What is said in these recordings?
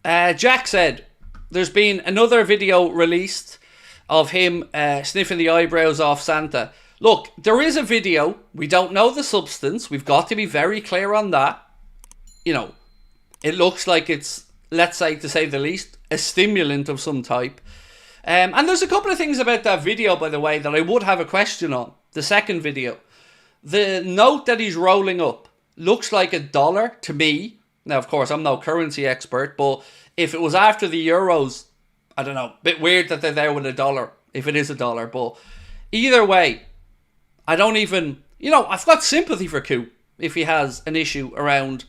Jack said, there's been another video released of him sniffing the eyebrows off Santa. Look, there is a video. We don't know the substance. We've got to be very clear on that. You know, it looks like it's, let's say, to say the least, a stimulant of some type. And there's a couple of things about that video, by the way, that I would have a question on. The second video. The note that he's rolling up looks like $1 to me. Now, of course, I'm no currency expert, but if it was after the Euros, I don't know, bit weird that they're there with $1, if it is $1. But either way, I don't even, I've got sympathy for Coote if he has an issue around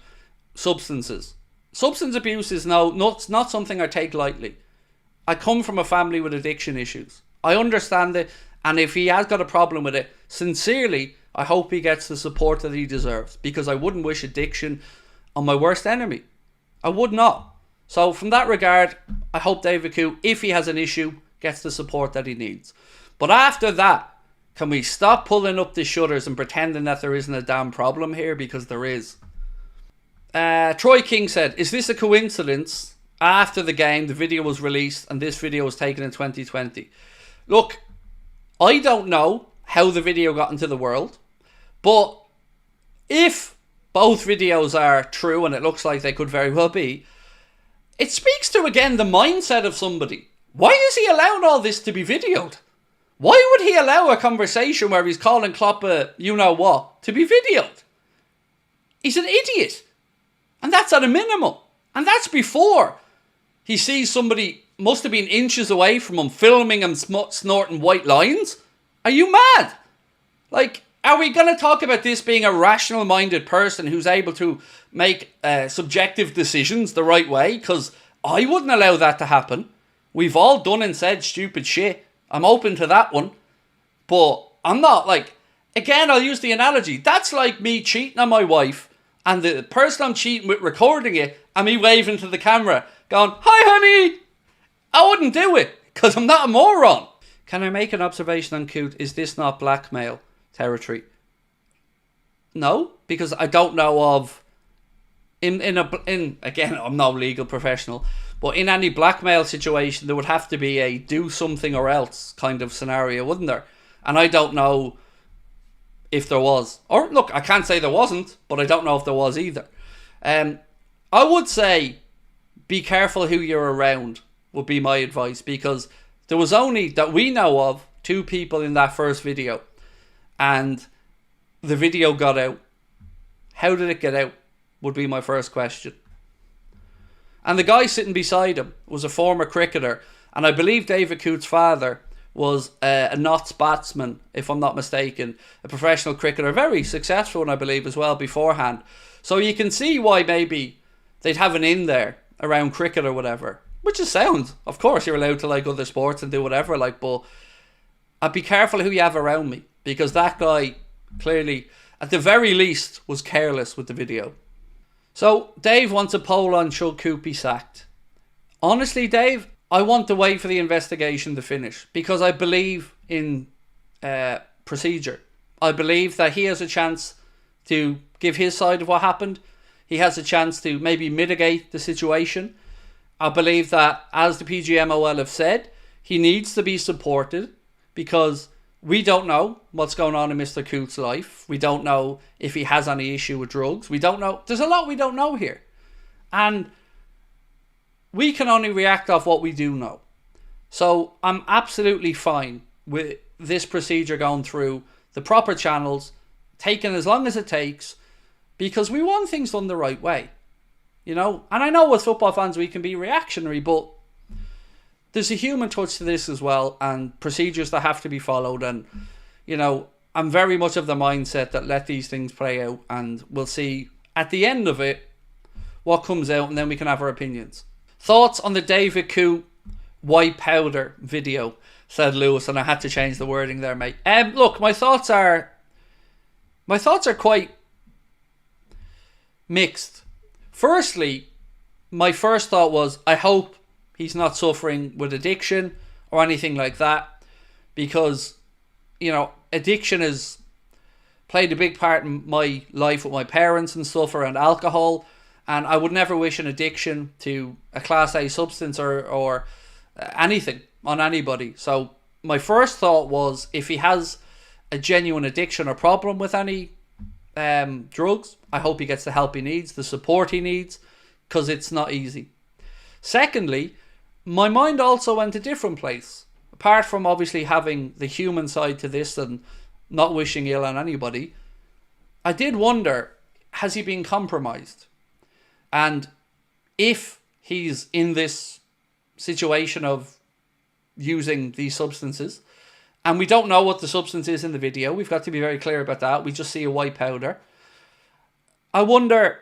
substances. Substance abuse is not something I take lightly. I come from a family with addiction issues. I understand it, and if he has got a problem with it, sincerely, I hope he gets the support that he deserves, because I wouldn't wish addiction on my worst enemy. I would not. So from that regard, I hope David Coote, if he has an issue, gets the support that he needs. But after that, can we stop pulling up the shutters and pretending that there isn't a damn problem here? Because there is. Troy King said, is this a coincidence? After the game, the video was released and this video was taken in 2020. Look, I don't know how the video got into the world, but if both videos are true, and it looks like they could very well be, it speaks to, again, the mindset of somebody. Why is he allowing all this to be videoed? Why would he allow a conversation where he's calling Klopp a you-know-what to be videoed? He's an idiot. And that's at a minimum. And that's before he sees somebody, must have been inches away from him, filming him snorting white lines. Are you mad? Like, are we going to talk about this being a rational-minded person who's able to make subjective decisions the right way? Because I wouldn't allow that to happen. We've all done and said stupid shit. I'm open to that one. But I'm not, like... Again, I'll use the analogy. That's like me cheating on my wife, and the person I'm cheating with recording it, and me waving to the camera, going, "Hi, honey!" I wouldn't do it, because I'm not a moron. Can I make an observation on Coote? Is this not blackmail territory? No, because I don't know of again, I'm no legal professional, but in any blackmail situation there would have to be a do something or else kind of scenario, wouldn't there? And I don't know if there was. Or look, I can't say there wasn't, but I don't know if there was either. I would say be careful who you're around would be my advice, because there was only, that we know of, 2 people in that first video, and the video got out. How did it get out would be my first question. And the guy sitting beside him was a former cricketer, and I believe David Coote's father was a Notts batsman, if I'm not mistaken, a professional cricketer, very successful one, I believe, as well beforehand. So you can see why maybe they'd have an in there around cricket or whatever, which is sound. Of course, you're allowed to like other sports and do whatever, like, but I'd be careful who you have around me, because that guy clearly, at the very least, was careless with the video. So Dave wants a poll on should Coote be sacked. Honestly, Dave, I want to wait for the investigation to finish, because I believe in procedure. I believe that he has a chance to give his side of what happened. He has a chance to maybe mitigate the situation. I believe that, as the PGMOL have said, he needs to be supported, because we don't know what's going on in Mr. Coote's life. We don't know if he has any issue with drugs. We don't know. There's a lot we don't know here. And we can only react off what we do know. So I'm absolutely fine with this procedure going through the proper channels, taking as long as it takes, because we want things done the right way. You know? And I know as football fans we can be reactionary, but there's a human touch to this as well, and procedures that have to be followed. And, you know, I'm very much of the mindset that let these things play out, and we'll see at the end of it what comes out, and then we can have our opinions. Thoughts on the David Coote white powder video, said Lewis, and I had to change the wording there, mate. Look, my thoughts are quite mixed. Firstly, my first thought was, I hope he's not suffering with addiction or anything like that, because, you know, addiction has played a big part in my life with my parents and stuff around alcohol, And I would never wish an addiction to a Class A substance or anything on anybody. So my first thought was, if he has a genuine addiction or problem with any drugs, I hope he gets the help he needs, the support he needs, because it's not easy. Secondly, my mind also went a different place. Apart from obviously having the human side to this and not wishing ill on anybody, I did wonder, has he been compromised? And if he's in this situation of using these substances, and we don't know what the substance is in the video, we've got to be very clear about that. We just see a white powder. I wonder,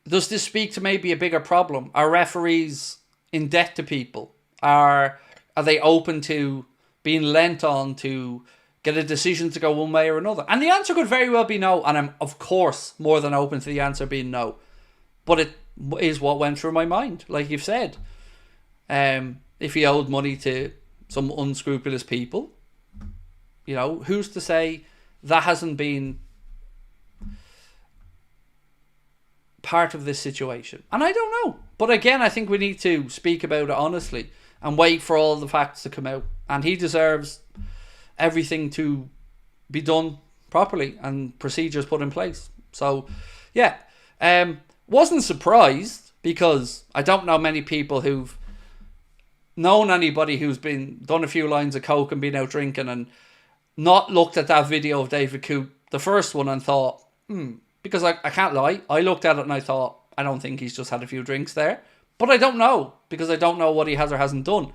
does this speak to maybe a bigger problem? Are referees in debt to people? Are they open to being lent on to get a decision to go one way or another? And the answer could very well be no, and I'm of course more than open to the answer being no. But it is what went through my mind, like you've said. If he owed money to some unscrupulous people, you know, who's to say that hasn't been part of this situation? And I don't know. But again, I think we need to speak about it honestly and wait for all the facts to come out. And he deserves everything to be done properly and procedures put in place. So, yeah. Wasn't surprised, because I don't know many people who've known anybody who's been done a few lines of coke and been out drinking and not looked at that video of David Coote, the first one, and thought, because I can't lie, I looked at it and I thought, I don't think he's just had a few drinks there. But I don't know, because I don't know what he has or hasn't done.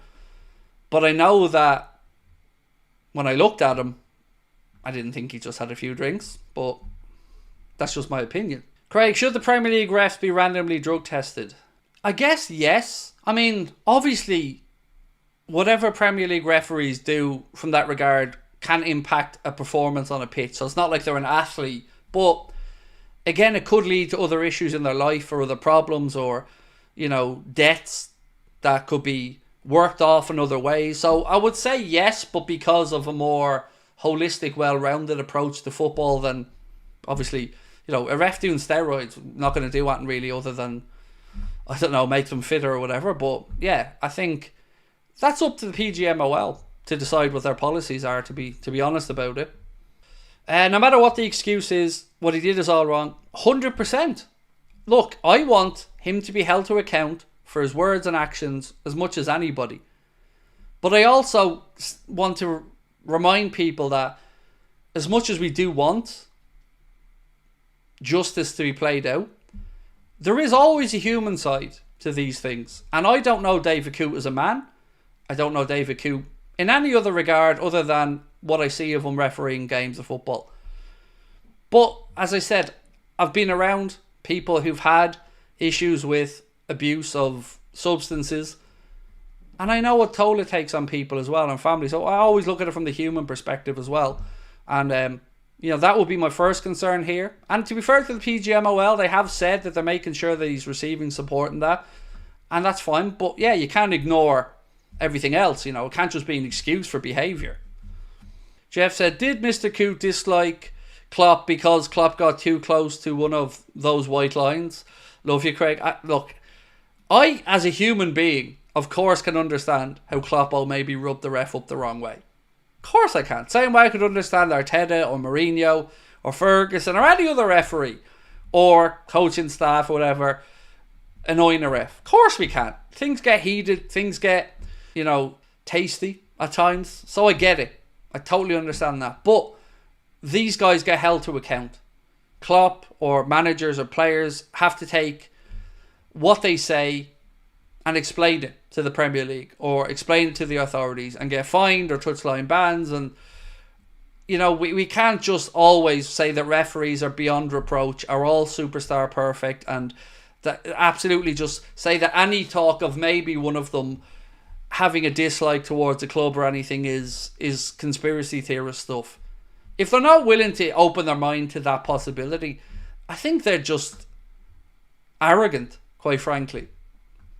But I know that when I looked at him, I didn't think he just had a few drinks, but that's just my opinion. Craig, should the Premier League refs be randomly drug tested? I guess yes. I mean, obviously, whatever Premier League referees do from that regard can impact a performance on a pitch. So it's not like they're an athlete. But again, it could lead to other issues in their life or other problems or, you know, debts that could be worked off in other ways. So I would say yes, but because of a more holistic, well-rounded approach to football than, obviously, you know, a ref doing steroids, not going to do anything really other than, I don't know, make them fitter or whatever. But yeah, I think that's up to the PGMOL to decide what their policies are, to be honest about it. No matter what the excuse is, what he did is all wrong. 100%. Look, I want him to be held to account for his words and actions as much as anybody. But I also want to remind people that as much as we do want justice to be played out, there is always a human side to these things. And I don't know David Coote as a man. I don't know David Coote in any other regard other than what I see of him refereeing games of football. But as I said, I've been around people who've had issues with abuse of substances, and I know what toll it takes on people as well and families. So I always look at it from the human perspective as well. And you know, that would be my first concern here. And to be fair to the PGMOL, they have said that they're making sure that he's receiving support in that, and that's fine. But yeah, you can't ignore everything else. You know, it can't just be an excuse for behaviour. Jeff said, did Mr. Coote dislike Klopp because Klopp got too close to one of those white lines? Love you, Craig. Look, I, as a human being, of course can understand how Kloppo maybe rubbed the ref up the wrong way. Of course I can. Same way I could understand Arteta or Mourinho or Ferguson or any other referee or coaching staff or whatever annoying a ref. Of course we can. Things get heated. Things get, you know, tasty at times. So I get it. I totally understand that. But these guys get held to account. Klopp or managers or players have to take what they say and explain it to the Premier League or explain it to the authorities and get fined or touchline bans. And, you know, we can't just always say that referees are beyond reproach, are all superstar perfect, and that absolutely just say that any talk of maybe one of them having a dislike towards a club or anything is conspiracy theorist stuff. If they're not willing to open their mind to that possibility, I think they're just arrogant, quite frankly.